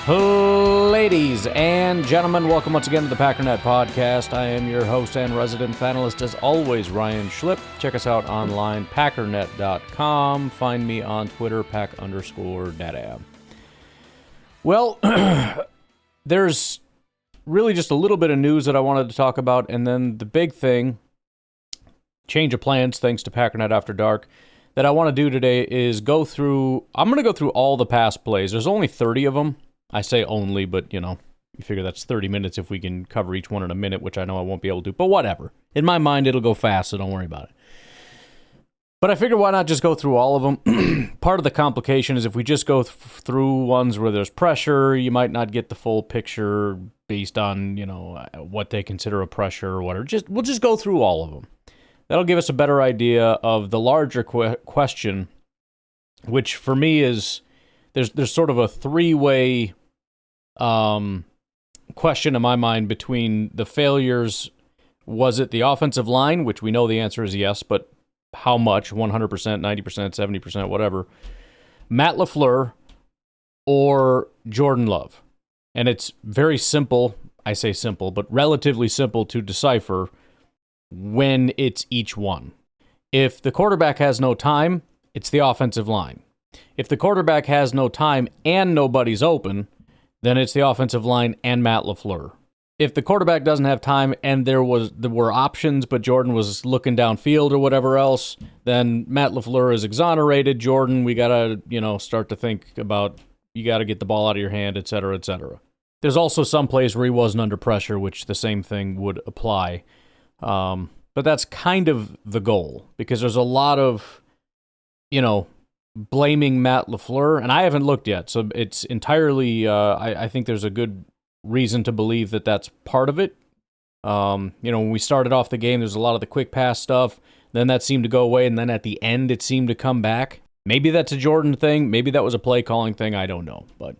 Ladies and gentlemen, welcome once again to the Packernet Podcast. I am your host and resident panelist, as always, Ryan Schlipp. Check us out online, packernet.com. Find me on Twitter, pack_data. Well, there's really just a little bit of news that I wanted to talk about, and then the big thing, change of plans thanks to Packernet After Dark, that I want to do today is I'm going to go through all the past plays. There's only 30 of them. I say only, but, you figure that's 30 minutes if we can cover each one in a minute, which I know I won't be able to, but whatever. In my mind, it'll go fast, so don't worry about it. But I figured why not just go through all of them? Part of the complication is if we just go through ones where there's pressure, you might not get the full picture based on, what they consider a pressure or whatever. We'll just go through all of them. That'll give us a better idea of the larger question, which for me is there's sort of a three-way question in my mind between the failures. Was it the offensive line, which we know the answer is yes, but how much? 100%, 90%, 70%, whatever. Matt LaFleur or Jordan Love. And it's very simple, I say simple, but relatively simple to decipher when it's each one. If the quarterback has no time, it's the offensive line. If the quarterback has no time and nobody's open, then it's the offensive line and Matt LaFleur. If the quarterback doesn't have time and there were options, but Jordan was looking downfield or whatever else, then Matt LaFleur is exonerated. Jordan, we got to, start to think about, you got to get the ball out of your hand, et cetera, et cetera. There's also some plays where he wasn't under pressure, which the same thing would apply. But that's kind of the goal, because there's a lot of, blaming Matt LaFleur, and I haven't looked yet, so it's entirely, I think there's a good reason to believe that that's part of it. When we started off the game, there's a lot of the quick pass stuff, then that seemed to go away, and then at the end, it seemed to come back. Maybe that's a Jordan thing, maybe that was a play calling thing, I don't know, but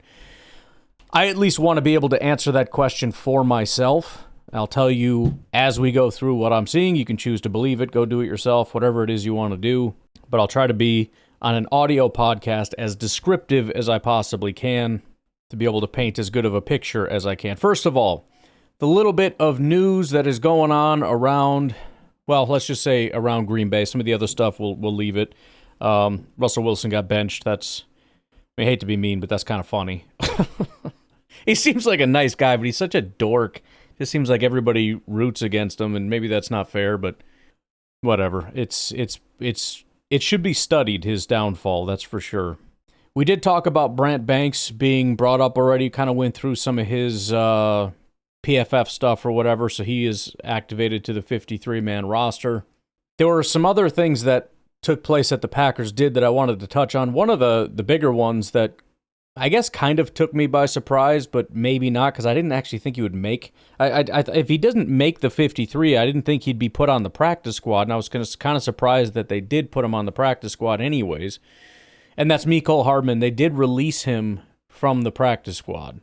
I at least want to be able to answer that question for myself. I'll tell you as we go through what I'm seeing. You can choose to believe it, go do it yourself, whatever it is you want to do, but I'll try to be on an audio podcast as descriptive as I possibly can to be able to paint as good of a picture as I can. First of all, the little bit of news that is going on around, well, let's just say around Green Bay. Some of the other stuff, we'll leave it. Russell Wilson got benched. I hate to be mean, but that's kind of funny. He seems like a nice guy, but he's such a dork. It seems like everybody roots against him, and maybe that's not fair, but whatever. It should be studied, his downfall, that's for sure. We did talk about Brant Banks being brought up already, kind of went through some of his PFF stuff or whatever, so he is activated to the 53-man roster. There were some other things that took place that the Packers did that I wanted to touch on. One of the bigger ones that I guess kind of took me by surprise, but maybe not, because I didn't actually think he would make. If he doesn't make the 53, I didn't think he'd be put on the practice squad, and I was kind of surprised that they did put him on the practice squad anyways. And that's Mecole Hardman. They did release him from the practice squad.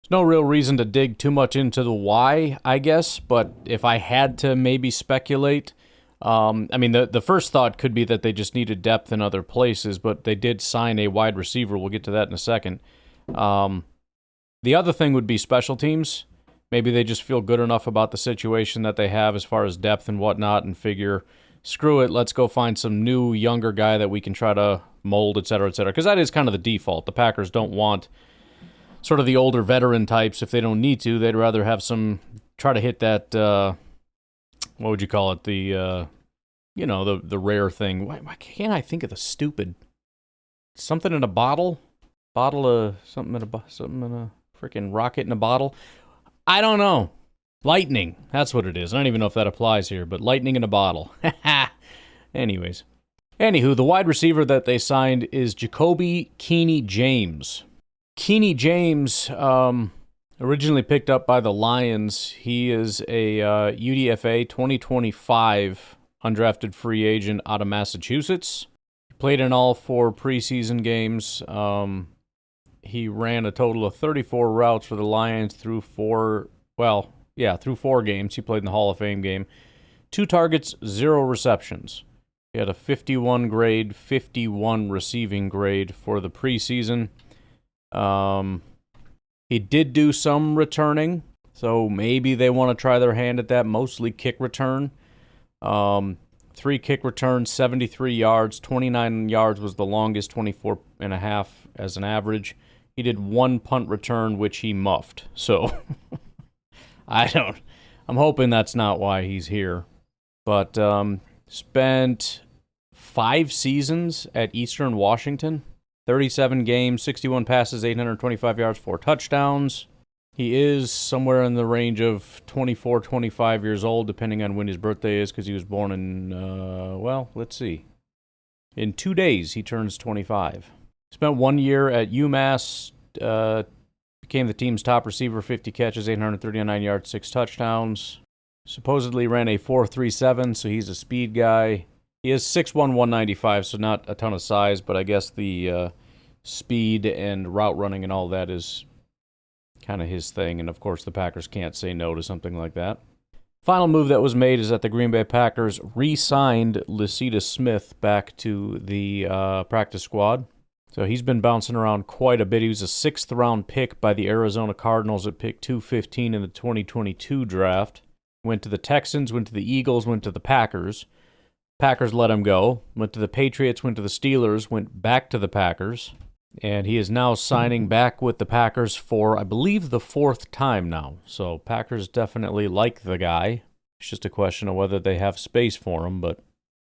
There's no real reason to dig too much into the why, I guess, but if I had to maybe speculate, the first thought could be that they just needed depth in other places, but they did sign a wide receiver. We'll get to that in a second. The other thing would be special teams. Maybe they just feel good enough about the situation that they have as far as depth and whatnot and figure, screw it, let's go find some new, younger guy that we can try to mold, et cetera, because that is kind of the default. The Packers don't want sort of the older veteran types if they don't need to. They'd rather have try to hit that, what would you call it? The rare thing. Why can't I think of the stupid something in a bottle? Bottle of something in a freaking rocket in a bottle. I don't know. Lightning. That's what it is. I don't even know if that applies here, but lightning in a bottle. Anyways. Anywho, the wide receiver that they signed is Jacoby Keaney James. Keaney James, originally picked up by the Lions. He is a UDFA 2025 undrafted free agent out of Massachusetts. He played in all 4 preseason games. He ran a total of 34 routes for the Lions through 4 games. He played in the Hall of Fame game. 2 targets, 0 receptions. He had a 51 grade, 51 receiving grade for the preseason. He did do some returning, so maybe they want to try their hand at that, mostly kick return. 3 kick returns, 73 yards, 29 yards was the longest, 24 and a half as an average. He did 1 punt return, which he muffed. So, I'm hoping that's not why he's here. But spent 5 seasons at Eastern Washington, 37 games, 61 passes, 825 yards, 4 touchdowns. He is somewhere in the range of 24, 25 years old, depending on when his birthday is, because he was born in, let's see. In 2 days, he turns 25. Spent 1 year at UMass, became the team's top receiver, 50 catches, 839 yards, 6 touchdowns. Supposedly ran a 4.37, so he's a speed guy. He is 6'1", 195, so not a ton of size, but I guess the speed and route running and all that is kind of his thing, and of course the Packers can't say no to something like that. Final move that was made is that the Green Bay Packers re-signed Lucida Smith back to the practice squad. So he's been bouncing around quite a bit. He was a 6th-round pick by the Arizona Cardinals at pick 215 in the 2022 draft. Went to the Texans, went to the Eagles, went to the Packers. Packers let him go. Went to the Patriots, went to the Steelers, went back to the Packers. And he is now signing back with the Packers for, I believe, the 4th time now. So Packers definitely like the guy. It's just a question of whether they have space for him. But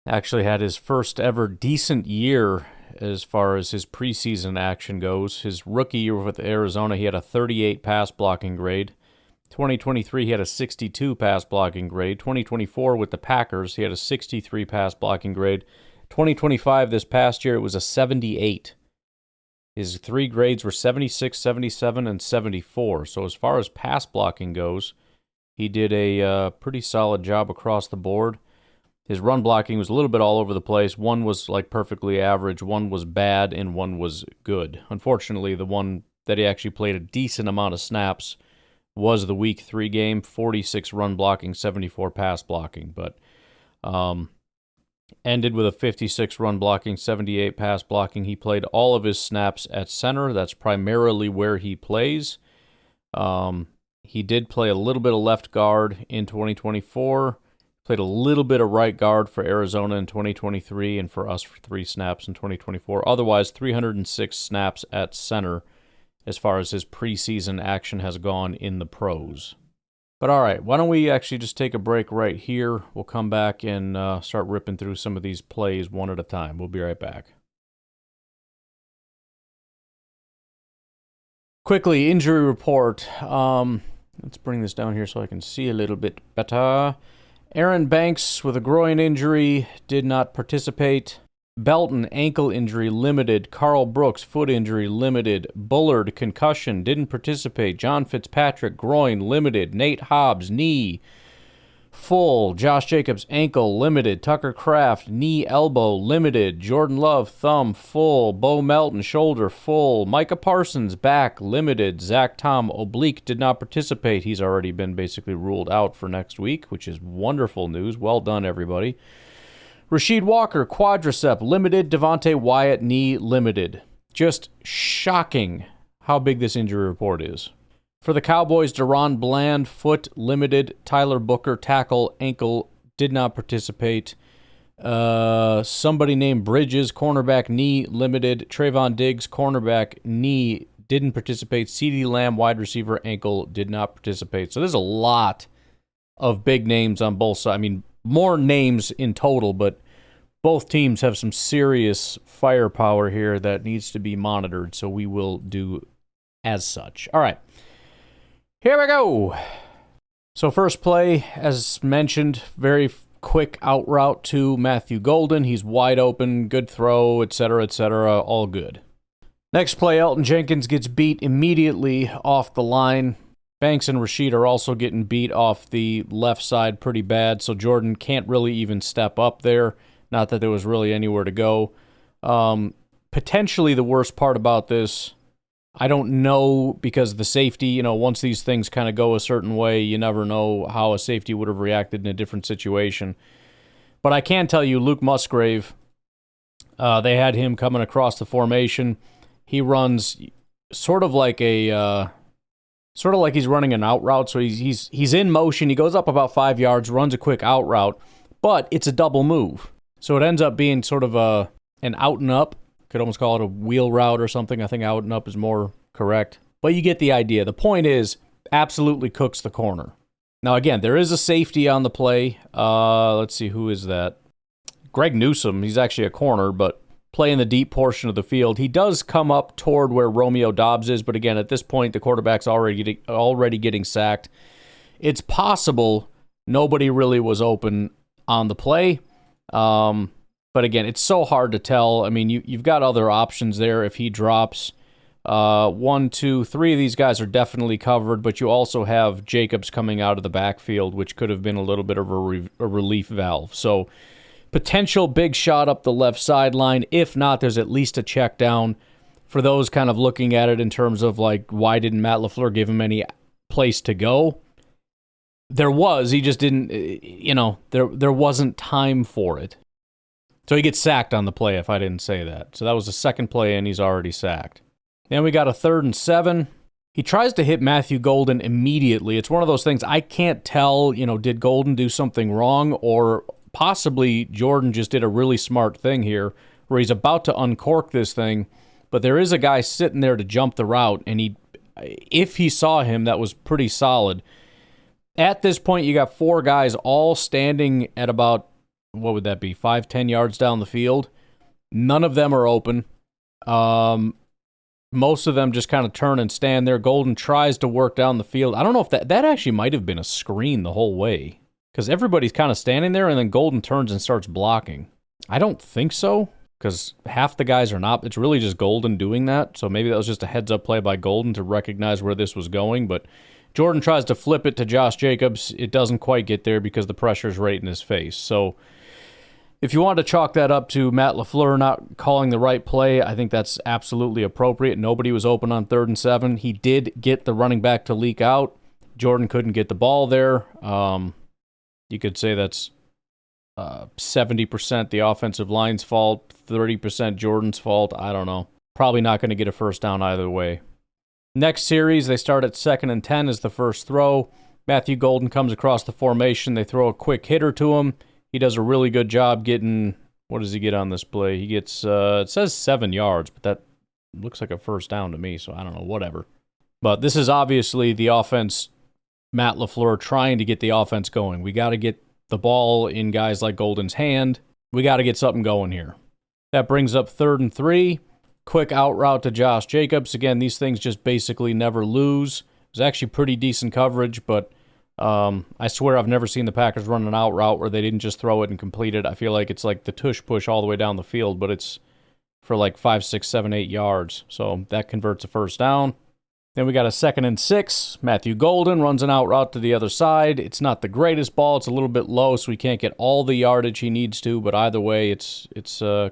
actually had his first ever decent year as far as his preseason action goes. His rookie year with Arizona, he had a 38 pass blocking grade. 2023, he had a 62 pass blocking grade. 2024 with the Packers, he had a 63 pass blocking grade. 2025, this past year, it was a 78. His 3 grades were 76, 77, and 74. So as far as pass blocking goes, he did a pretty solid job across the board. His run blocking was a little bit all over the place. One was like perfectly average, one was bad, and one was good. Unfortunately, the one that he actually played a decent amount of snaps was the Week 3 game, 46 run blocking, 74 pass blocking. But ended with a 56 run blocking, 78 pass blocking. He played all of his snaps at center. That's primarily where he plays. He did play a little bit of left guard in 2024. Played a little bit of right guard for Arizona in 2023 and for us for 3 snaps in 2024. Otherwise, 306 snaps at center as far as his preseason action has gone in the pros. But all right, why don't we actually just take a break right here. We'll come back and start ripping through some of these plays one at a time. We'll be right back. Quickly, injury report. Let's bring this down here so I can see a little bit better. Aaron Banks with a groin injury did not participate. Belton, ankle injury, limited. Carl Brooks, foot injury, limited. Bullard, concussion, didn't participate. John Fitzpatrick, groin, limited. Nate Hobbs, knee, full. Josh Jacobs, ankle, limited. Tucker Kraft, knee, elbow, limited. Jordan Love, thumb, full. Bo Melton, shoulder, full. Micah Parsons, back, limited. Zach Tom, oblique, did not participate. He's already been basically ruled out for next week, which is wonderful news. Well done, everybody. Rasheed Walker, quadricep, limited. Devontae Wyatt, knee, limited. Just shocking how big this injury report is. For the Cowboys, Deron Bland, foot, limited. Tyler Booker, tackle, ankle, did not participate. Somebody named Bridges, cornerback, knee, limited. Trayvon Diggs, cornerback, knee, didn't participate. CeeDee Lamb, wide receiver, ankle, did not participate. So there's a lot of big names on both sides. I mean, more names in total, but both teams have some serious firepower here that needs to be monitored, so we will do as such. All right, here we go. So first play, as mentioned, very quick out route to Matthew Golden. He's wide open, good throw, etc., all good. Next play, Elton Jenkins gets beat immediately off the line. Banks and Rasheed are also getting beat off the left side pretty bad, so Jordan can't really even step up there. Not that there was really anywhere to go. Potentially the worst part about this, I don't know, because the safety, once these things kind of go a certain way, you never know how a safety would have reacted in a different situation. But I can tell you, Luke Musgrave, they had him coming across the formation. He runs sort of like a sort of like he's running an out route. So he's in motion. He goes up about 5 yards, runs a quick out route, but it's a double move. So it ends up being sort of an out and up. Could almost call it a wheel route or something. I think out and up is more correct. But you get the idea. The point is, absolutely cooks the corner. Now, again, there is a safety on the play. Let's see, who is that? Greg Newsome. He's actually a corner, but playing the deep portion of the field. He does come up toward where Romeo Doubs is, but again, at this point, the quarterback's already getting sacked. It's possible nobody really was open on the play. But again, it's so hard to tell. I mean, you've got other options there if he drops. 1, 2, 3 of these guys are definitely covered, but you also have Jacobs coming out of the backfield, which could have been a little bit of a relief valve. So potential big shot up the left sideline. If not, there's at least a check down for those kind of looking at it in terms of like, why didn't Matt LaFleur give him any place to go? There was, he just didn't, there wasn't time for it. So he gets sacked on the play, if I didn't say that. So that was the second play, and he's already sacked. Then we got a 3rd and 7. He tries to hit Matthew Golden immediately. It's one of those things I can't tell, did Golden do something wrong, or possibly Jordan just did a really smart thing here where he's about to uncork this thing, but there is a guy sitting there to jump the route, and if he saw him, that was pretty solid. At this point, you got 4 guys all standing at about, what would that be, 5-10 yards down the field. None of them are open. Most of them just kind of turn and stand there. Golden tries to work down the field. I don't know if that actually might have been a screen the whole way, because everybody's kind of standing there, and then Golden turns and starts blocking. I don't think so, because half the guys are not. It's really just Golden doing that, so maybe that was just a heads-up play by Golden to recognize where this was going, but Jordan tries to flip it to Josh Jacobs. It doesn't quite get there because the pressure's right in his face. So if you want to chalk that up to Matt LaFleur not calling the right play, I think that's absolutely appropriate. Nobody was open on 3rd and 7. He did get the running back to leak out. Jordan couldn't get the ball there. You could say that's 70% the offensive line's fault, 30% Jordan's fault. I don't know. Probably not going to get a first down either way. Next series, they start at 2nd and 10 as the first throw. Matthew Golden comes across the formation. They throw a quick hitter to him. He does a really good job getting, what does he get on this play? He gets, it says 7 yards, but that looks like a first down to me, so I don't know, whatever. But this is obviously the offense, Matt LaFleur trying to get the offense going. We got to get the ball in guys like Golden's hand. We got to get something going here. That brings up 3rd and 3. Quick out route to Josh Jacobs. Again, these things just basically never lose. It was actually pretty decent coverage, but I swear I've never seen the Packers run an out route where they didn't just throw it and complete it. I feel like it's like the tush push all the way down the field, but it's for like 5, 6, 7, 8 yards. So that converts a first down. Then we got a 2nd and 6. Matthew Golden runs an out route to the other side. It's not the greatest ball. It's a little bit low, so he can't get all the yardage he needs to, but either way, it's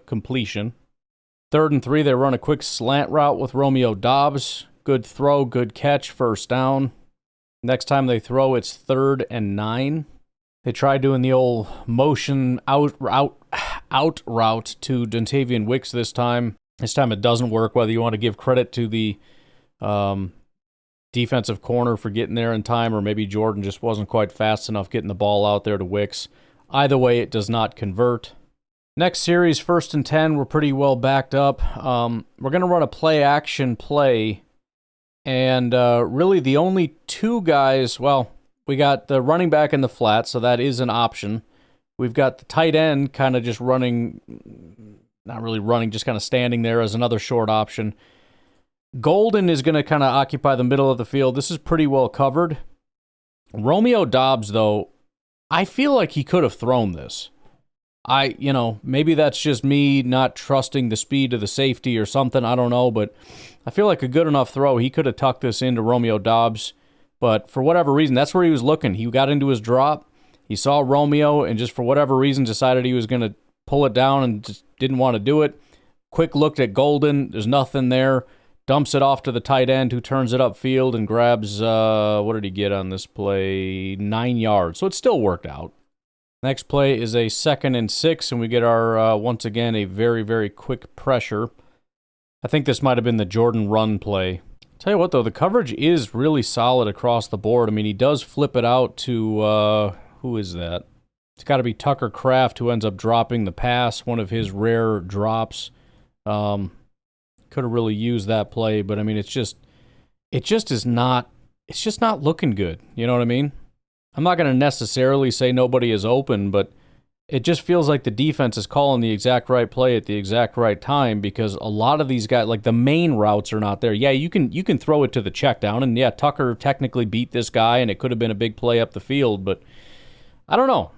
completion. 3rd and 3, they run a quick slant route with Romeo Doubs. Good throw, good catch, first down. Next time they throw, it's 3rd and 9. They try doing the old motion out route to Dontavian Wicks this time. This time it doesn't work, whether you want to give credit to the defensive corner for getting there in time, or maybe Jordan just wasn't quite fast enough getting the ball out there to Wicks. Either way, it does not convert. Next series, 1st and 10, we're pretty well backed up. We're going to run a play-action play, and really the only 2 guys, well, we got the running back in the flat, so that is an option. We've got the tight end kind of just running, not really running, just kind of standing there as another short option. Golden is going to kind of occupy the middle of the field. This is pretty well covered. Romeo Doubs, though, I feel like he could have thrown this. Maybe that's just me not trusting the speed of the safety or something, I don't know, but I feel like a good enough throw. He could have tucked this into Romeo Doubs, but for whatever reason, that's where he was looking. He got into his drop, he saw Romeo, and just for whatever reason decided he was going to pull it down and just didn't want to do it. Quick look at Golden, there's nothing there, dumps it off to the tight end who turns it upfield and grabs, what did he get on this play? 9 yards, so it still worked out. Next play is a 2nd and 6, and we get our, once again, a very, very quick pressure. I think this might have been the Jordan run play. Tell you what, though, the coverage is really solid across the board. I mean, he does flip it out to, who is that? It's got to be Tucker Kraft, who ends up dropping the pass, one of his rare drops. Could have really used that play, but I mean, it's just not looking good. You know what I mean? I'm not going to necessarily say nobody is open, but it just feels like the defense is calling the exact right play at the exact right time, because a lot of these guys, like the main routes, are not there. Yeah, you can throw it to the check down, and yeah, Tucker technically beat this guy, and it could have been a big play up the field, but I don't know.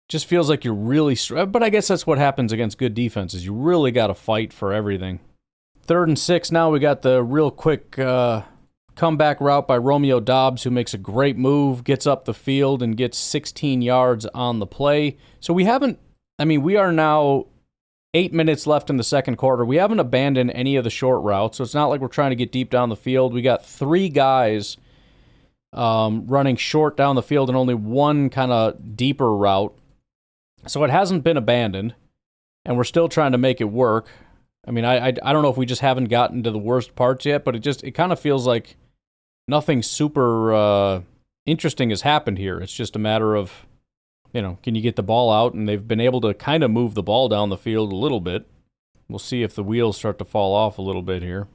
Just feels like you're really, but I guess that's what happens against good defenses. You really got to fight for everything. 3rd and 6 now. We got the real quick comeback route by Romeo Doubs, who makes a great move, gets up the field, and gets 16 yards on the play. So we are now 8 minutes left in the second quarter. We haven't abandoned any of the short routes, so it's not like we're trying to get deep down the field. We got 3 guys running short down the field and only one kind of deeper route. So it hasn't been abandoned, and we're still trying to make it work. I mean, I don't know if we just haven't gotten to the worst parts yet, but it kind of feels like nothing super interesting has happened here. It's just a matter of, can you get the ball out? And they've been able to kind of move the ball down the field a little bit. We'll see if the wheels start to fall off a little bit here.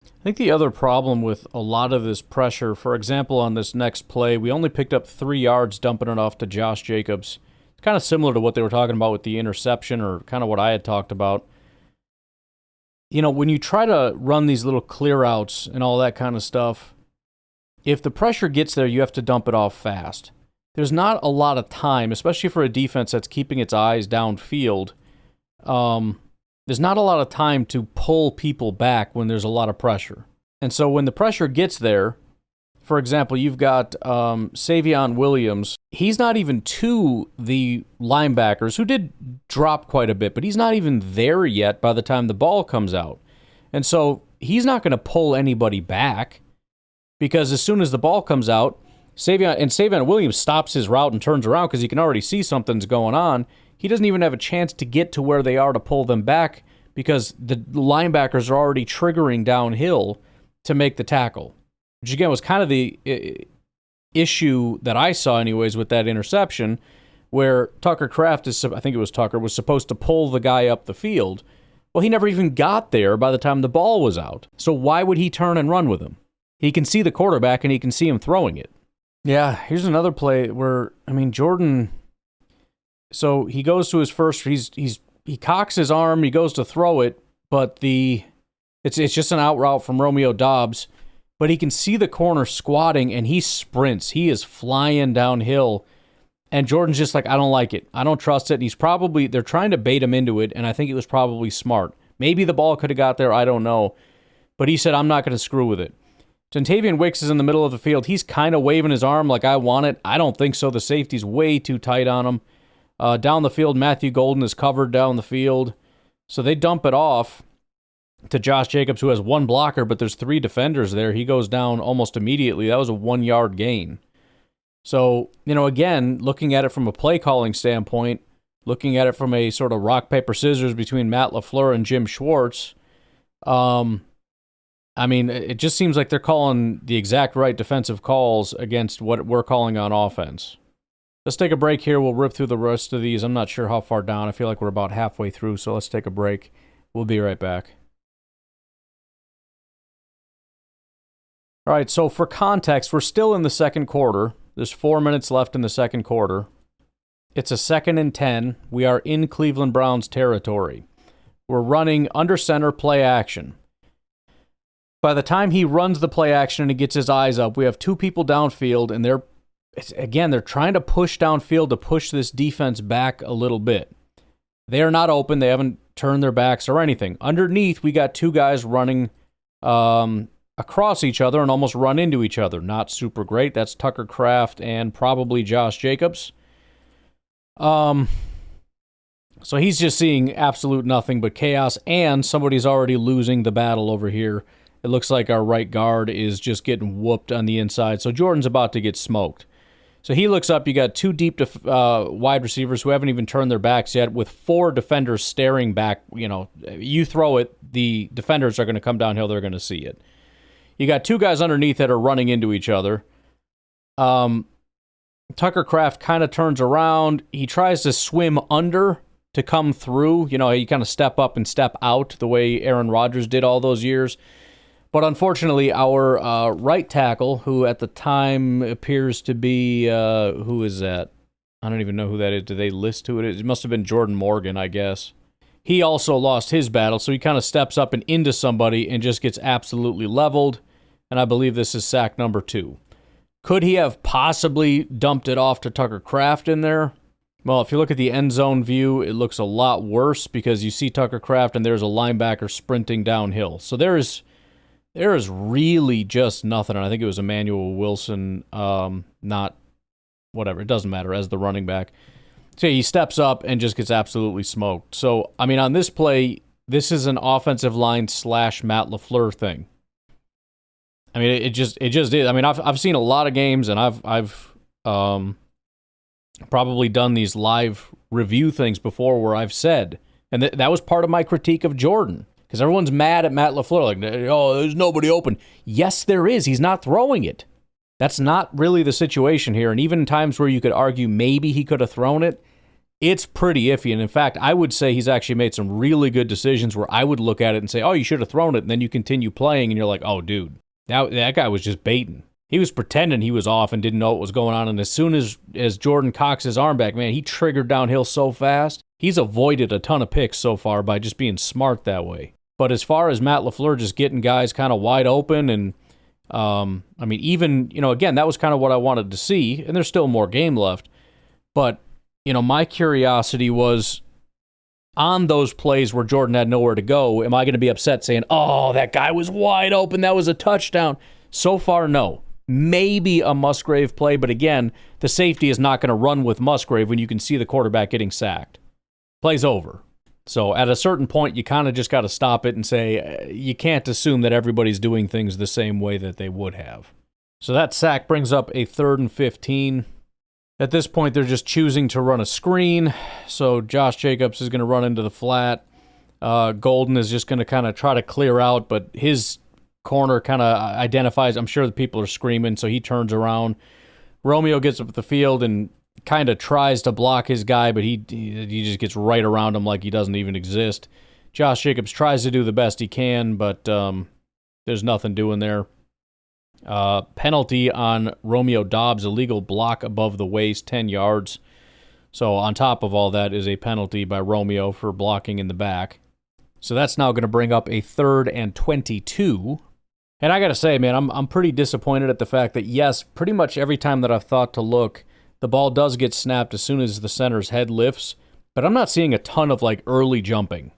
I think the other problem with a lot of this pressure, for example, on this next play, we only picked up 3 yards dumping it off to Josh Jacobs. It's kind of similar to what they were talking about with the interception, or kind of what I had talked about. When you try to run these little clear outs and all that kind of stuff, if the pressure gets there, you have to dump it off fast. There's not a lot of time, especially for a defense that's keeping its eyes downfield. There's not a lot of time to pull people back when there's a lot of pressure. And so when the pressure gets there, for example, you've got Savion Williams. He's not even to the linebackers, who did drop quite a bit, but he's not even there yet by the time the ball comes out. And so he's not going to pull anybody back, because as soon as the ball comes out, Savion Williams stops his route and turns around because he can already see something's going on. He doesn't even have a chance to get to where they are to pull them back, because the linebackers are already triggering downhill to make the tackle. Which, again, was kind of the issue that I saw anyways with that interception, where Tucker Kraft, was supposed to pull the guy up the field. Well, he never even got there by the time the ball was out. So why would he turn and run with him? He can see the quarterback, and he can see him throwing it. Yeah, here's another play where, Jordan, so he goes to his first, he cocks his arm, he goes to throw it, but it's just an out route from Romeo Doubs. But he can see the corner squatting, and he sprints. He is flying downhill, and Jordan's just like, I don't like it. I don't trust it. And they're trying to bait him into it, and I think it was probably smart. Maybe the ball could have got there, I don't know. But he said, I'm not going to screw with it. Gentavian Wicks is in the middle of the field. He's kind of waving his arm like, I want it. I don't think so. The safety's way too tight on him. Down the field, Matthew Golden is covered down the field. So they dump it off to Josh Jacobs, who has one blocker, but there's 3 defenders there. He goes down almost immediately. That was a 1-yard gain. So, again, looking at it from a play calling standpoint, looking at it from a sort of rock, paper, scissors between Matt LaFleur and Jim Schwartz, it just seems like they're calling the exact right defensive calls against what we're calling on offense. Let's take a break here. We'll rip through the rest of these. I'm not sure how far down. I feel like we're about halfway through, so let's take a break. We'll be right back. All right, so for context, we're still in the second quarter. There's 4 minutes left in the second quarter. It's a 2nd and 10. We are in Cleveland Browns territory. We're running under center play action. By the time he runs the play action and he gets his eyes up, we have 2 people downfield, and they're trying to push downfield to push this defense back a little bit. They are not open. They haven't turned their backs or anything. Underneath, we got 2 guys running across each other and almost run into each other. Not super great. That's Tucker Kraft and probably Josh Jacobs. So he's just seeing absolute nothing but chaos, and somebody's already losing the battle over here. It looks like our right guard is just getting whooped on the inside, so Jordan's about to get smoked. So he looks up, you got 2 deep wide receivers who haven't even turned their backs yet, with 4 defenders staring back. You throw it, the defenders are going to come downhill, they're going to see it. You got two guys underneath that are running into each other. Tucker Kraft kind of turns around. He tries to swim under to come through. You know, you kind of step up and step out the way Aaron Rodgers did all those years. But unfortunately, our right tackle, who at the time appears to be, who is that? I don't even know who that is. Do they list who it is? It must have been Jordan Morgan, I guess. He also lost his battle, so he kind of steps up and into somebody and just gets absolutely leveled. And I believe this is sack number 2. Could he have possibly dumped it off to Tucker Kraft in there? Well, if you look at the end zone view, it looks a lot worse because you see Tucker Kraft and there's a linebacker sprinting downhill. So there is really just nothing. And I think it was Emmanuel Wilson, not whatever. It doesn't matter, as the running back. So he steps up and just gets absolutely smoked. So, I mean, on this play, this is an offensive line / Matt LaFleur thing. I mean, it just is. I mean, I've seen a lot of games, and I've probably done these live review things before where I've said, and that was part of my critique of Jordan, because everyone's mad at Matt LaFleur, like, oh, there's nobody open. Yes, there is. He's not throwing it. That's not really the situation here. And even times where you could argue maybe he could have thrown it, it's pretty iffy. And in fact, I would say he's actually made some really good decisions where I would look at it and say, oh, you should have thrown it. And then you continue playing and you're like, oh, dude, that guy was just baiting. He was pretending he was off and didn't know what was going on. And as soon as Jordan cocks his arm back, man, he triggered downhill so fast. He's avoided a ton of picks so far by just being smart that way. But as far as Matt LaFleur just getting guys kind of wide open and, I mean, even, you know, again, that was kind of what I wanted to see. And there's still more game left. But, you know, my curiosity was on those plays where Jordan had nowhere to go, am I going to be upset saying, oh, that guy was wide open, that was a touchdown? So far, no. Maybe a Musgrave play, but again, the safety is not going to run with Musgrave when you can see the quarterback getting sacked. Play's over. So at a certain point, you kind of just got to stop it and say, you can't assume that everybody's doing things the same way that they would have. So that sack brings up a 3rd and 15. At this point, they're just choosing to run a screen. So Josh Jacobs is going to run into the flat. Golden is just going to kind of try to clear out, but his corner kind of identifies. I'm sure the people are screaming, so he turns around. Romeo gets up the field and kind of tries to block his guy, but he just gets right around him like he doesn't even exist. Josh Jacobs tries to do the best he can, but there's nothing doing there. Penalty on Romeo Dobbs, illegal block above the waist, 10 yards. So on top of all that is a penalty by Romeo for blocking in the back. So that's now going to bring up a 3rd and 22. And I got to say, man, I'm pretty disappointed at the fact that, yes, pretty much every time that I've thought to look, the ball does get snapped as soon as the center's head lifts, but I'm not seeing a ton of, like, early jumping.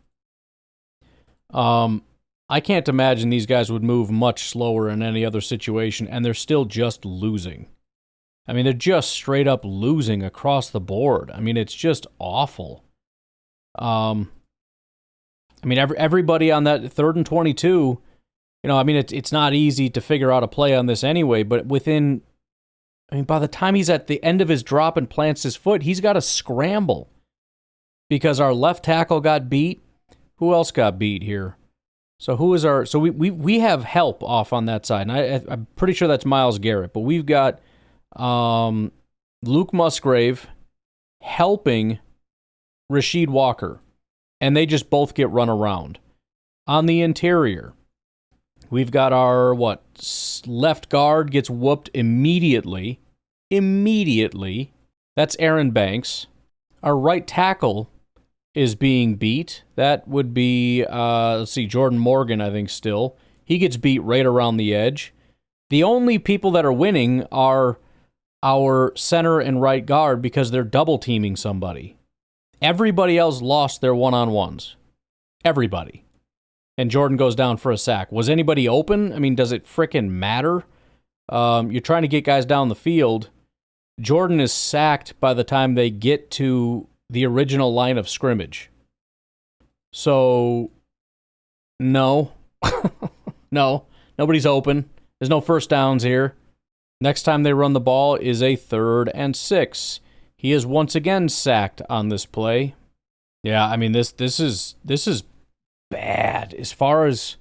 I can't imagine these guys would move much slower in any other situation, and they're still just losing. I mean, they're just straight up losing across the board. I mean, it's just awful. I mean, everybody on that 3rd and 22, you know, I mean, it's not easy to figure out a play on this anyway, but by the time he's at the end of his drop and plants his foot, he's got to scramble because our left tackle got beat. Who else got beat here? So we have help off on that side, and I'm pretty sure that's Myles Garrett, but we've got Luke Musgrave helping Rasheed Walker, and they just both get run around. On the interior, we've got our, left guard gets whooped immediately. That's Aaron Banks. Our right tackle is being beat. That would be, Jordan Morgan, I think, still. He gets beat right around the edge. The only people that are winning are our center and right guard because they're double-teaming somebody. Everybody else lost their one-on-ones. Everybody. And Jordan goes down for a sack. Was anybody open? I mean, does it frickin' matter? You're trying to get guys down the field. Jordan is sacked by the time they get to the original line of scrimmage. So, no. No, nobody's open. There's no first downs here. Next time they run the ball is a 3rd and 6. He is once again sacked on this play. Yeah, I mean, this is bad. As far as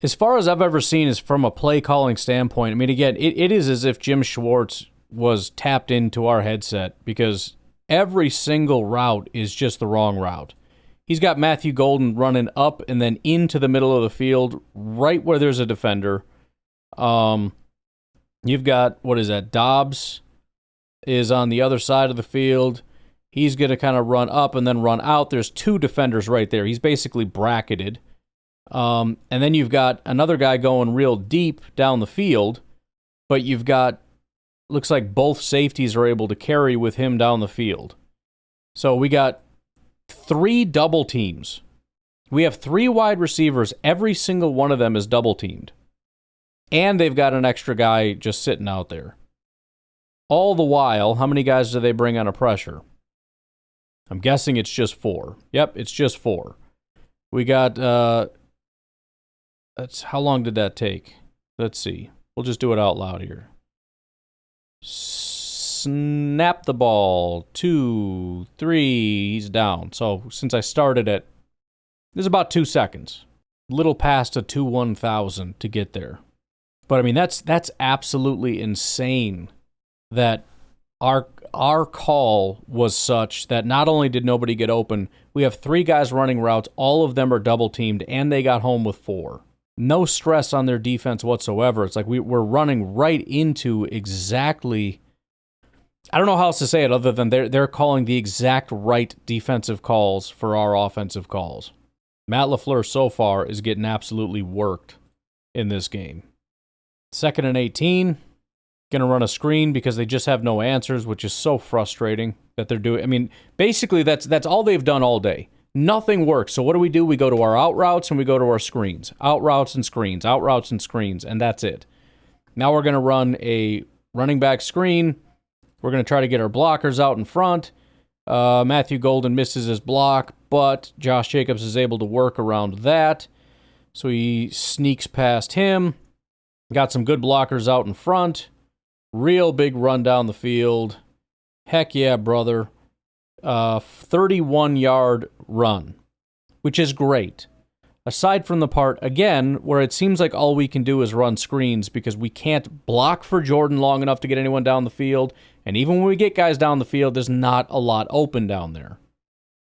As far as I've ever seen is from a play calling standpoint, I mean, again, it is as if Jim Schwartz was tapped into our headset because every single route is just the wrong route. He's got Matthew Golden running up and then into the middle of the field, right where there's a defender. You've got, what is that, Dobbs is on the other side of the field. He's going to kind of run up and then run out. There's two defenders right there. He's basically bracketed. And then you've got another guy going real deep down the field, but you've got, looks like both safeties are able to carry with him down the field. So we got 3 double teams. We have 3 wide receivers. Every single one of them is double teamed. And they've got an extra guy just sitting out there. All the while, how many guys do they bring on a pressure? I'm guessing it's just 4. Yep, it's just 4. We got, how long did that take? Let's see. We'll just do it out loud here. Snap the ball. 2, 3. He's down. So since I started it, there's about 2 seconds. Little past a 2-1,000 to get there. But I mean, that's absolutely insane that our call was such that not only did nobody get open, we have 3 guys running routes, all of them are double teamed, and they got home with 4. No stress on their defense whatsoever. It's like we're running right into exactly, I don't know how else to say it other than they're calling the exact right defensive calls for our offensive calls. Matt LaFleur so far is getting absolutely worked in this game. 2nd and 18, going to run a screen because they just have no answers, which is so frustrating that they're doing. I mean, basically that's all they've done all day. Nothing works. So what do? We go to our out routes and we go to our screens. Out routes and screens, out routes and screens, and that's it. Now we're going to run a running back screen. We're going to try to get our blockers out in front. Matthew Golden misses his block, but Josh Jacobs is able to work around that. So he sneaks past him. Got some good blockers out in front. Real big run down the field. Heck yeah, brother. 31-yard run, which is great. Aside from the part, again, where it seems like all we can do is run screens because we can't block for Jordan long enough to get anyone down the field. And even when we get guys down the field, there's not a lot open down there.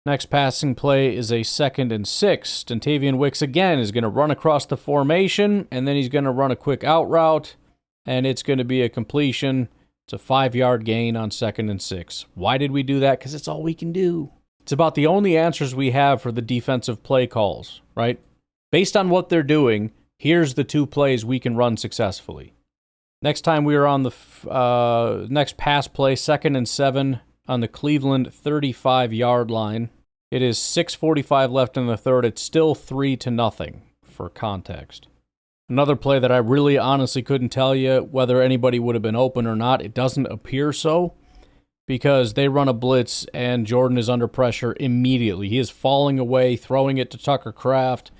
Next passing play is a 2nd and 6. Dontavian Wicks again is going to run across the formation, and then he's going to run a quick out route, and it's going to be a completion. It's a 5-yard gain on 2nd and 6. Why did we do that? Because it's all we can do. It's about the only answers we have for the defensive play calls, right? Based on what they're doing, here's the 2 plays we can run successfully. Next time we are on the next pass play, 2nd and 7 on the Cleveland 35-yard line. It is 6:45 left in the third. It's still 3-0 for context. Another play that I really honestly couldn't tell you whether anybody would have been open or not. It doesn't appear so because they run a blitz and Jordan is under pressure immediately. He is falling away, throwing it to Tucker Kraft.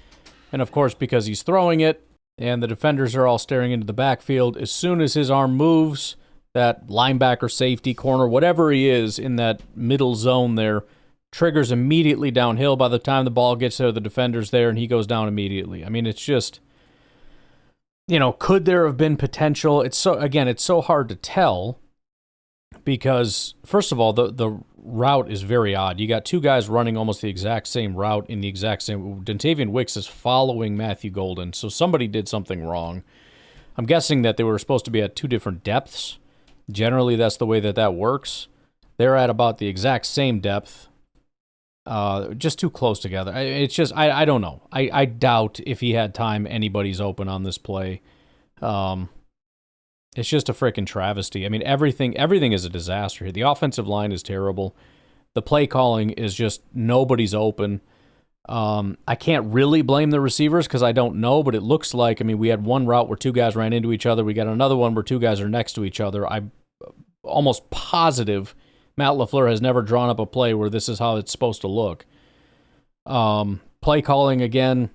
And of course, because he's throwing it and the defenders are all staring into the backfield, as soon as his arm moves, that linebacker, safety, corner, whatever he is in that middle zone there, triggers immediately downhill. By the time the ball gets there, the defender's there and he goes down immediately. I mean, it's just, could there have been potential? It's so hard to tell because, first of all, the route is very odd. You got 2 guys running almost the exact same route in the exact same. Dontavian Wicks is following Matthew Golden, so somebody did something wrong. I'm guessing that they were supposed to be at 2 different depths. Generally, that's the way that works. They're at about the exact same depth, just too close together. It's just, I don't know. I doubt if he had time, anybody's open on this play. It's just a freaking travesty. I mean, everything is a disaster here. The offensive line is terrible. The play calling is just nobody's open. I can't really blame the receivers because I don't know, but it looks like, we had one route where 2 guys ran into each other. We got another one where 2 guys are next to each other. I'm almost positive Matt LaFleur has never drawn up a play where this is how it's supposed to look. Play calling, again,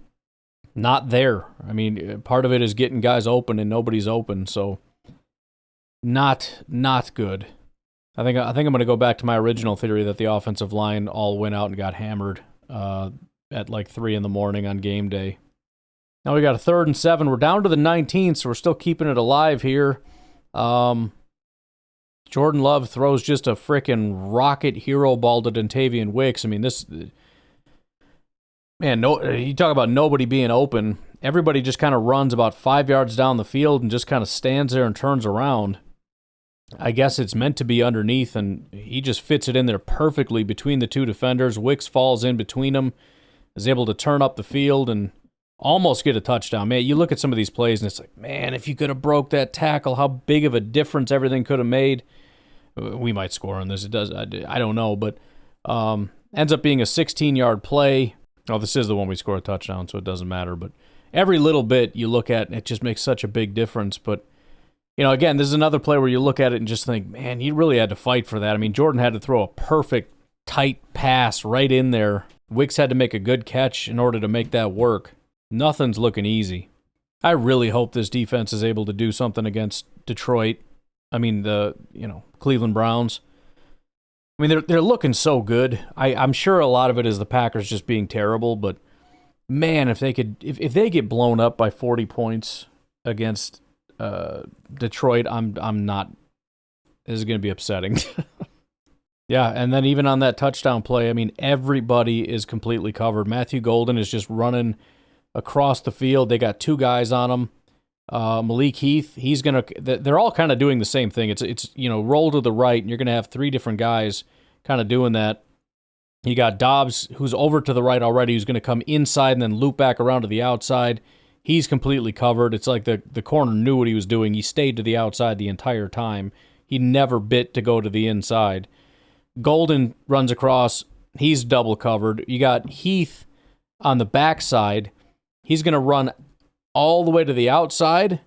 not there. Part of it is getting guys open and nobody's open, so not good. I think I'm going to go back to my original theory that the offensive line all went out and got hammered at like 3 a.m. on game day. Now we got a 3rd and 7. We're down to the 19th, so we're still keeping it alive here. Jordan Love throws just a freaking rocket hero ball to Dontavian Wicks. I mean, this... Man, you talk about nobody being open. Everybody just kind of runs about 5 yards down the field and just kind of stands there and turns around. I guess it's meant to be underneath, and he just fits it in there perfectly between the two defenders. Wicks falls in between them, is able to turn up the field and almost get a touchdown. Man, you look at some of these plays, and it's like, man, if you could have broke that tackle, how big of a difference everything could have made. We might score on this. It does. I don't know, but ends up being a 16-yard play. Oh, this is the one we score a touchdown, so it doesn't matter. But every little bit you look at, it just makes such a big difference. But, again, this is another play where you look at it and just think, man, you really had to fight for that. I mean, Jordan had to throw a perfect, tight pass right in there. Wicks had to make a good catch in order to make that work. Nothing's looking easy. I really hope this defense is able to do something against Detroit. I mean, the Cleveland Browns. I mean, they're looking so good. I'm sure a lot of it is the Packers just being terrible, but man, if they get blown up by 40 points against Detroit, I'm not. This is going to be upsetting. Yeah, and then even on that touchdown play, I mean, everybody is completely covered. Matthew Golden is just running across the field. They got 2 guys on him. Malik Heath, they're all kind of doing the same thing. It's roll to the right, and you're going to have 3 different guys kind of doing that. You got Dobbs, who's over to the right already, who's going to come inside and then loop back around to the outside. He's completely covered. It's like the corner knew what he was doing. He stayed to the outside the entire time. He never bit to go to the inside. Golden runs across. He's double covered. You got Heath on the backside. He's going to run all the way to the outside.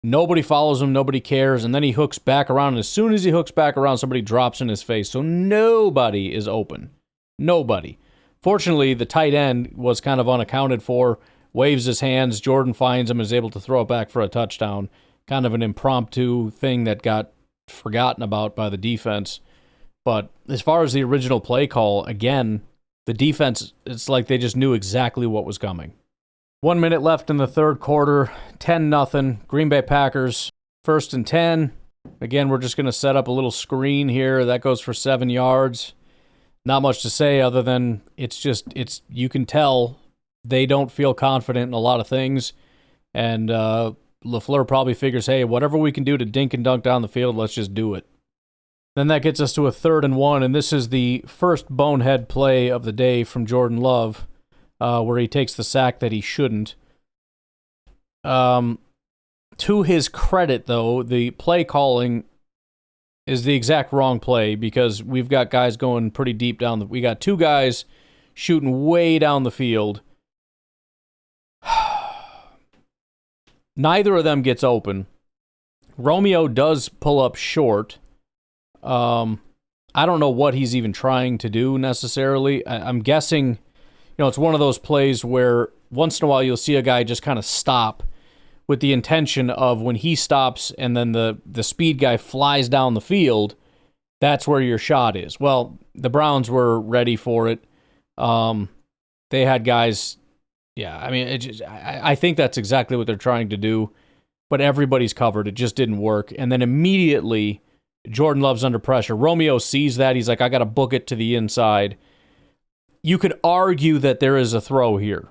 Nobody follows him. Nobody cares. And then he hooks back around. And as soon as he hooks back around, somebody drops in his face. So nobody is open. Nobody. Fortunately, the tight end was kind of unaccounted for. Waves his hands. Jordan finds him, is able to throw it back for a touchdown. Kind of an impromptu thing that got forgotten about by the defense. But as far as the original play call, again, the defense, it's like they just knew exactly what was coming. 1 minute left in the third quarter, 10-0. Green Bay Packers, 1st and 10. Again, we're just going to set up a little screen here. That goes for 7 yards. Not much to say other than you can tell they don't feel confident in a lot of things. And LaFleur probably figures, hey, whatever we can do to dink and dunk down the field, let's just do it. Then that gets us to a 3rd and 1, and this is the first bonehead play of the day from Jordan Love, where he takes the sack that he shouldn't. To his credit, though, the play calling is the exact wrong play because we've got guys going pretty deep down. We got 2 guys shooting way down the field. Neither of them gets open. Romeo does pull up short. I don't know what he's even trying to do necessarily. I'm guessing, it's one of those plays where once in a while you'll see a guy just kind of stop with the intention of when he stops and then the speed guy flies down the field, that's where your shot is. Well, the Browns were ready for it. They had guys, I think that's exactly what they're trying to do, but everybody's covered. It just didn't work. And then immediately Jordan Love's under pressure. Romeo sees that. He's like, I got to book it to the inside. You could argue that there is a throw here,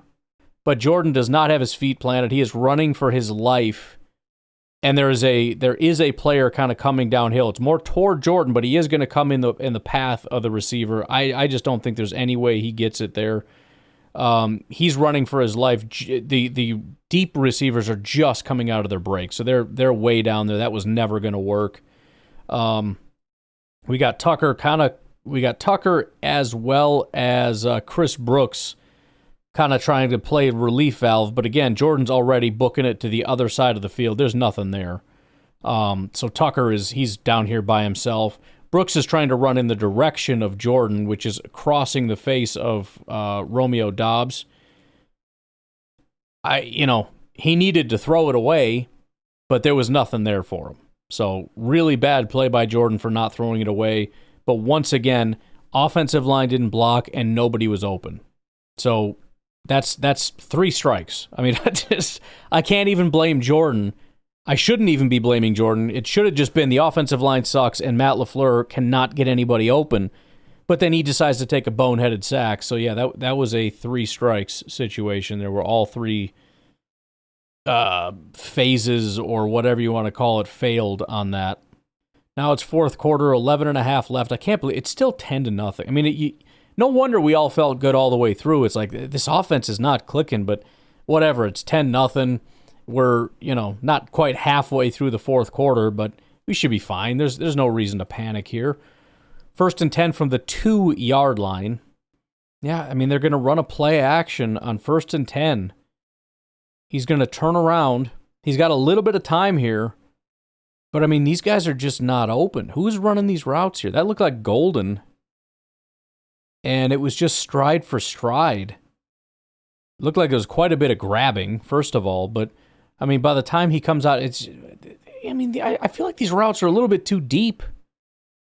but Jordan does not have his feet planted. He is running for his life, and there is a player kind of coming downhill. It's more toward Jordan, but he is going to come in the path of the receiver. I just don't think there's any way he gets it there. He's running for his life. The deep receivers are just coming out of their break, so they're way down there. That was never going to work. We got Tucker as well as Chris Brooks kind of trying to play relief valve, but again, Jordan's already booking it to the other side of the field. There's nothing there. So Tucker he's down here by himself. Brooks is trying to run in the direction of Jordan, which is crossing the face of Romeo Dobbs. He needed to throw it away, but there was nothing there for him. So really bad play by Jordan for not throwing it away. But once again, offensive line didn't block and nobody was open. So That's 3 strikes. I mean, I can't even blame Jordan. I shouldn't even be blaming Jordan. It should have just been the offensive line sucks and Matt LaFleur cannot get anybody open. But then he decides to take a boneheaded sack. So yeah, that was a 3 strikes situation. There were all 3 phases or whatever you want to call it failed on that. Now it's fourth quarter, 11 and a half left. I can't believe it's still 10-0. I mean, no wonder we all felt good all the way through. It's like this offense is not clicking, but whatever. It's 10-0. We're, not quite halfway through the fourth quarter, but we should be fine. There's no reason to panic here. 1st and 10 from the 2-yard line. Yeah, I mean, they're going to run a play action on 1st and 10. He's going to turn around. He's got a little bit of time here. But, I mean, these guys are just not open. Who's running these routes here? That looked like Golden. And it was just stride for stride. It looked like there was quite a bit of grabbing, first of all. But, I mean, by the time he comes out, I feel like these routes are a little bit too deep.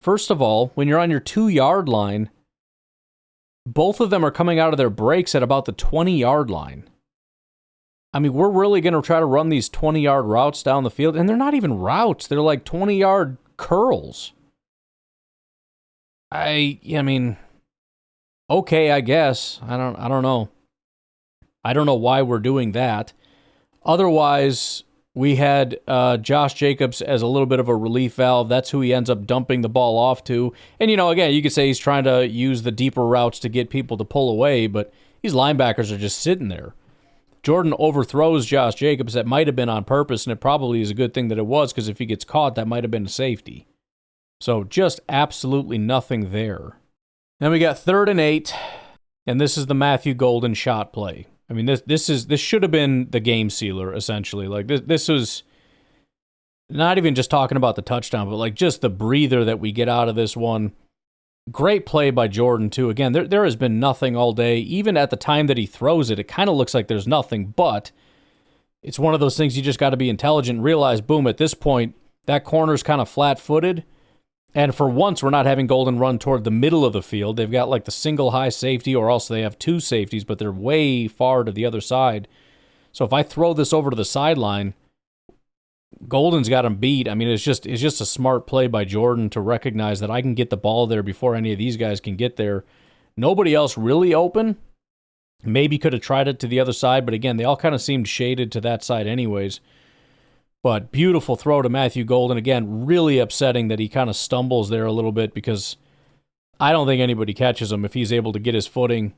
First of all, when you're on your 2-yard line, both of them are coming out of their breaks at about the 20-yard line. I mean, we're really going to try to run these 20-yard routes down the field, and they're not even routes. They're like 20-yard curls. I mean, okay, I guess. I don't know. I don't know why we're doing that. Otherwise, we had Josh Jacobs as a little bit of a relief valve. That's who he ends up dumping the ball off to. And, again, you could say he's trying to use the deeper routes to get people to pull away, but these linebackers are just sitting there. Jordan overthrows Josh Jacobs. That might have been on purpose, and it probably is a good thing that it was, because if he gets caught, that might have been a safety. So just absolutely nothing there. Then we got 3rd and 8, and this is the Matthew Golden shot play. I mean, this should have been the game sealer, essentially. Like, this was not even just talking about the touchdown, but like just the breather that we get out of this one. Great play by Jordan, too. Again, there has been nothing all day. Even at the time that he throws it, it kind of looks like there's nothing, but it's one of those things you just got to be intelligent and realize, boom, at this point, that corner's kind of flat-footed, and for once, we're not having Golden run toward the middle of the field. They've got like the single high safety, or else they have 2 safeties, but they're way far to the other side. So if I throw this over to the sideline, Golden's got him beat. I mean, it's just a smart play by Jordan to recognize that I can get the ball there before any of these guys can get there. Nobody else really open. Maybe could have tried it to the other side, but again, they all kind of seemed shaded to that side anyways. But beautiful throw to Matthew Golden. Again, really upsetting that he kind of stumbles there a little bit, because I don't think anybody catches him if he's able to get his footing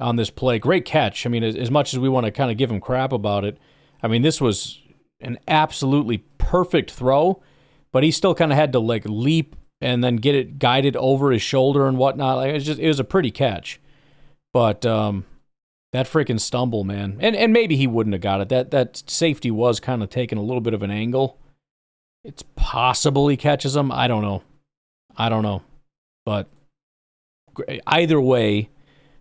on this play. Great catch. I mean, as much as we want to kind of give him crap about it, I mean, this was an absolutely perfect throw, but he still kind of had to like leap and then get it guided over his shoulder and whatnot. Like, it was a pretty catch, but that freaking stumble, man, and maybe he wouldn't have got it. That safety was kind of taking a little bit of an angle. It's possible he catches him. I don't know, but either way,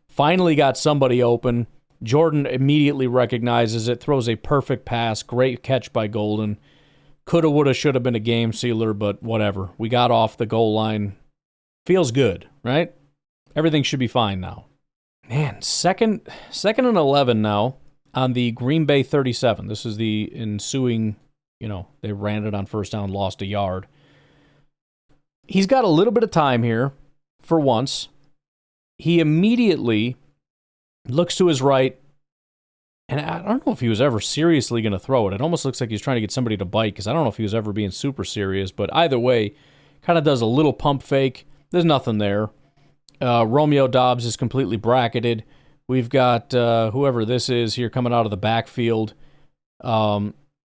finally got somebody open. Jordan immediately recognizes it, throws a perfect pass. Great catch by Golden. Coulda, woulda, shoulda been a game sealer, but whatever. We got off the goal line. Feels good, right? Everything should be fine now. Man, second and 11 now on the Green Bay 37. This is the ensuing, they ran it on first down, lost a yard. He's got a little bit of time here for once. He immediately looks to his right, and I don't know if he was ever seriously going to throw it. It almost looks like he's trying to get somebody to bite, because I don't know if he was ever being super serious, but either way, kind of does a little pump fake. There's nothing there. Romeo Doubs is completely bracketed. We've got whoever this is here coming out of the backfield.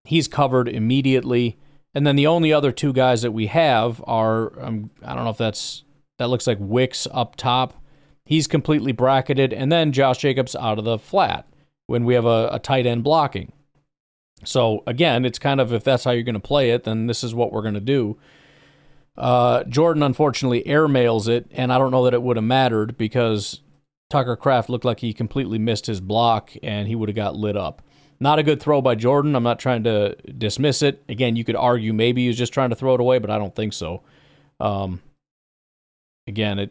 He's covered immediately. And then the only other 2 guys that we have are, I don't know if that looks like Wicks up top. He's completely bracketed, and then Josh Jacobs out of the flat when we have a tight end blocking. So, again, it's kind of, if that's how you're going to play it, then this is what we're going to do. Jordan, unfortunately, airmails it, and I don't know that it would have mattered, because Tucker Kraft looked like he completely missed his block, and he would have got lit up. Not a good throw by Jordan. I'm not trying to dismiss it. Again, you could argue maybe he was just trying to throw it away, but I don't think so. Again,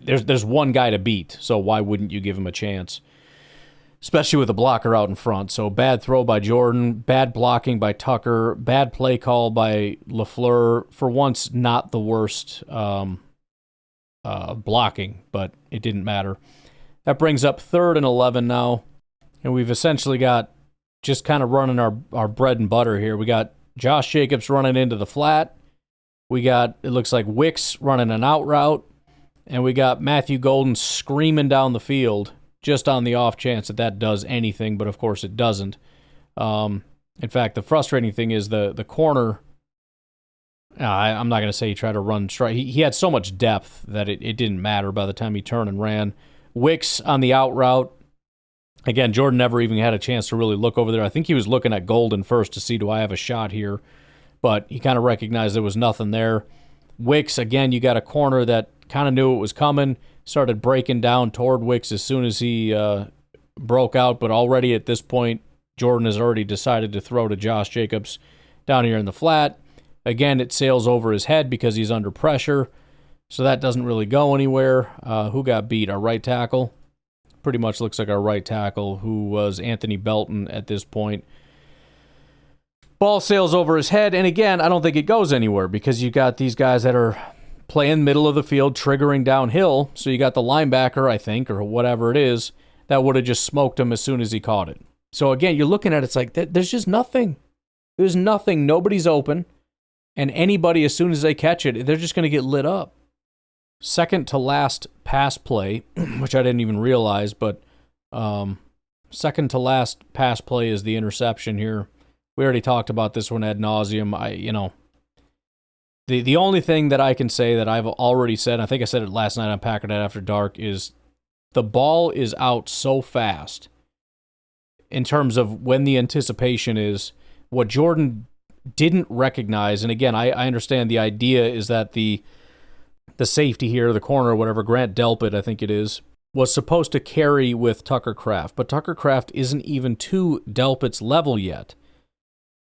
there's one guy to beat, so why wouldn't you give him a chance? especially with the blocker out in front. So bad throw by Jordan, bad blocking by Tucker, bad play call by LaFleur. For once, not the worst blocking, but it didn't matter. That brings up 3rd and 11 now, and we've essentially got just kind of running our bread and butter here. We got Josh Jacobs running into the flat. We got, it looks like Wicks running an out route, and we got Matthew Golden screaming down the field just on the off chance that does anything, but of course it doesn't. In fact, the frustrating thing is the corner, I'm not going to say he tried to run straight. He had so much depth that it didn't matter by the time he turned and ran. Wicks on the out route. Again, Jordan never even had a chance to really look over there. I think he was looking at Golden first to see, do I have a shot here? But he kind of recognized there was nothing there. Wicks, again, you got a corner that kind of knew it was coming, started breaking down toward Wicks as soon as he broke out, but already at this point, Jordan has already decided to throw to Josh Jacobs down here in the flat. Again, it sails over his head because he's under pressure, so that doesn't really go anywhere. Who got beat? Our right tackle? Pretty much looks like our right tackle, who was Anthony Belton at this point. Ball sails over his head, and again, I don't think it goes anywhere because you got these guys that are playing middle of the field, triggering downhill, so you got the linebacker, I think, or whatever it is, that would have just smoked him as soon as he caught it. So again, you're looking at it, it's like, there's just nothing. There's nothing. Nobody's open, and anybody, as soon as they catch it, they're just going to get lit up. Second to last pass play, which I didn't even realize, but second to last pass play is the interception here. We already talked about this one ad nauseum. The only thing that I can say that I've already said, I think I said it last night on Packer Night After Dark, is the ball is out so fast in terms of when the anticipation is. What Jordan didn't recognize, and again, I understand the idea is that the safety here, the corner, whatever, Grant Delpit, I think it is, was supposed to carry with Tucker Kraft, but Tucker Kraft isn't even to Delpit's level yet.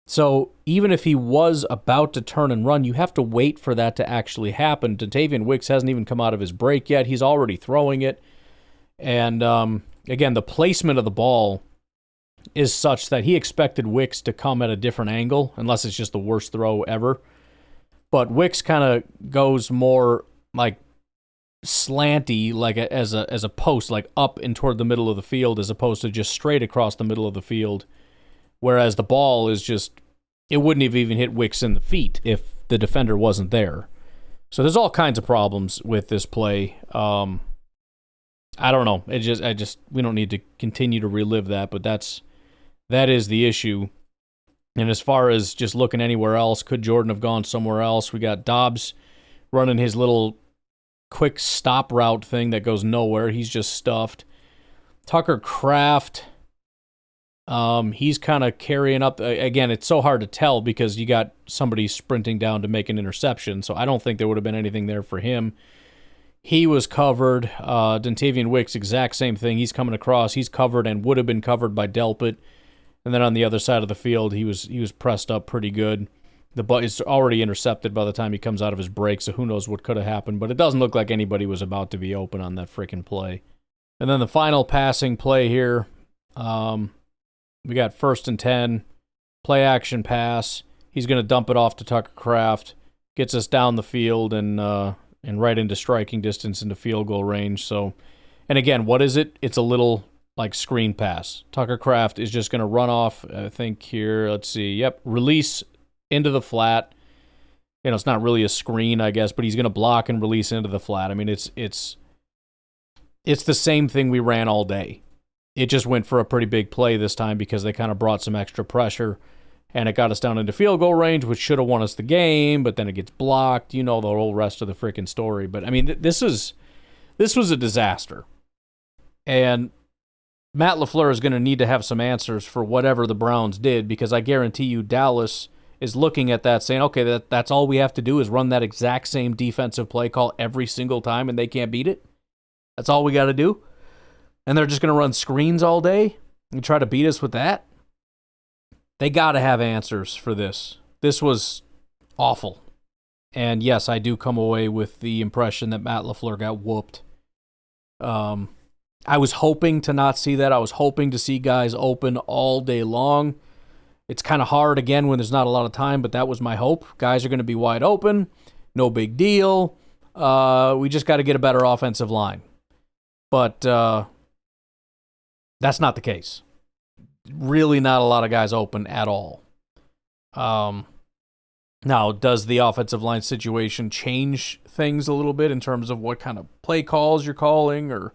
So even if he was about to turn and run, you have to wait for that to actually happen. Dontavian Wicks hasn't even come out of his break yet. He's already throwing it. And again, the placement of the ball is such that he expected Wicks to come at a different angle, unless it's just the worst throw ever. But Wicks kind of goes more like slanty, like as a post, like up and toward the middle of the field, as opposed to just straight across the middle of the field. Whereas the ball is just, it wouldn't have even hit Wicks in the feet if the defender wasn't there. So there's all kinds of problems with this play. I don't know. We don't need to continue to relive that, but that is the issue. And as far as just looking anywhere else, could Jordan have gone somewhere else? We got Dobbs running his little quick stop route thing that goes nowhere. He's just stuffed. Tucker Kraft, he's kind of carrying up. Again, it's so hard to tell because you got somebody sprinting down to make an interception, so I don't think there would have been anything there for him. He was covered. Dontavian Wicks, exact same thing. He's coming across. He's covered and would have been covered by Delpit. And then on the other side of the field, he was pressed up pretty good. The ball is already intercepted by the time he comes out of his break, so who knows what could have happened. But it doesn't look like anybody was about to be open on that freaking play. And then the final passing play here, we got 1st and 10, play action pass. He's going to dump it off to Tucker Kraft, gets us down the field and right into striking distance into field goal range. So, and again, what is it? It's a little like screen pass. Tucker Kraft is just going to run off, I think here, let's see, yep, release into the flat. You know, it's not really a screen, I guess, but he's going to block and release into the flat. I mean, it's the same thing we ran all day. It just went for a pretty big play this time because they kind of brought some extra pressure, and it got us down into field goal range, which should have won us the game, but then it gets blocked. You know the whole rest of the freaking story. But, I mean, this was a disaster. And Matt LaFleur is going to need to have some answers for whatever the Browns did, because I guarantee you Dallas is looking at that saying, okay, that's all we have to do is run that exact same defensive play call every single time and they can't beat it. That's all we got to do. And they're just going to run screens all day and try to beat us with that. They got to have answers for this. This was awful. And yes, I do come away with the impression that Matt LaFleur got whooped. I was hoping to not see that. I was hoping to see guys open all day long. It's kind of hard, again, when there's not a lot of time, but that was my hope. Guys are going to be wide open. No big deal. We just got to get a better offensive line. But that's not the case. Really not a lot of guys open at all. Now, does the offensive line situation change things a little bit in terms of what kind of play calls you're calling? Or,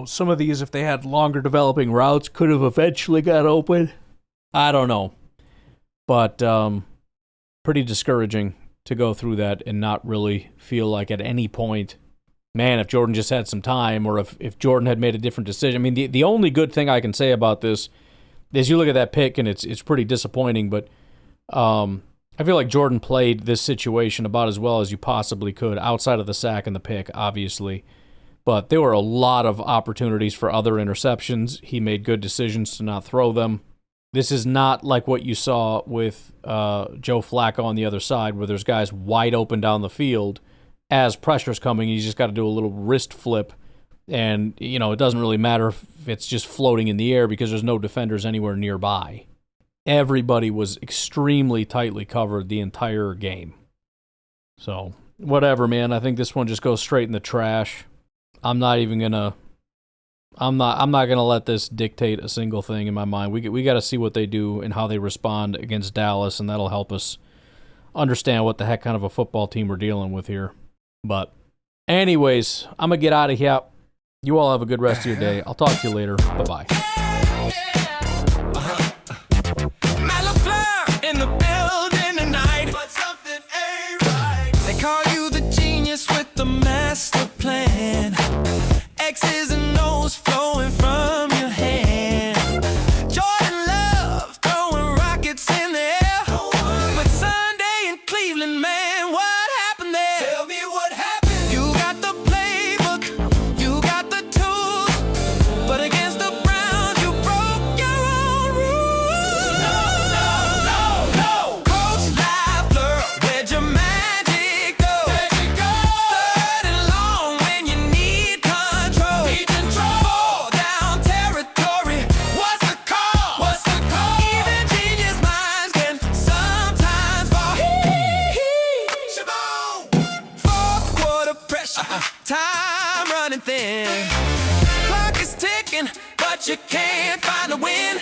some of these, if they had longer developing routes, could have eventually got open? I don't know. But pretty discouraging to go through that and not really feel like at any point, man, if Jordan just had some time, or if Jordan had made a different decision. I mean, the only good thing I can say about this is you look at that pick, and it's pretty disappointing, but I feel like Jordan played this situation about as well as you possibly could, outside of the sack and the pick, obviously. But there were a lot of opportunities for other interceptions. He made good decisions to not throw them. This is not like what you saw with Joe Flacco on the other side, where there's guys wide open down the field. As pressure's coming, you just got to do a little wrist flip, and it doesn't really matter if it's just floating in the air because there's no defenders anywhere nearby. Everybody was extremely tightly covered the entire game. So, whatever, man. I think this one just goes straight in the trash. I'm not gonna let this dictate a single thing in my mind. We got to see what they do and how they respond against Dallas, and that'll help us understand what the heck kind of a football team we're dealing with here. But anyways, I'm going to get out of here. You all have a good rest of your day. I'll talk to you later. Bye-bye. LaFleur in the building tonight. But something ain't right. They call you the genius with the master plan. X's and O's flowing from your hand. Jordan Love throwing rockets in the air. But Sunday in Cleveland, man, what happened there? Tell me what happened. You got the playbook, you got the tools, but against the Browns, you broke your own rules. No. Coach LaFleur, where'd your magic go? Third and long when you need control. Fall down territory. What's the call? Even genius minds can sometimes fall. Shaboom. Fourth quarter pressure, time running thin. Clock is ticking, but you can't find a win.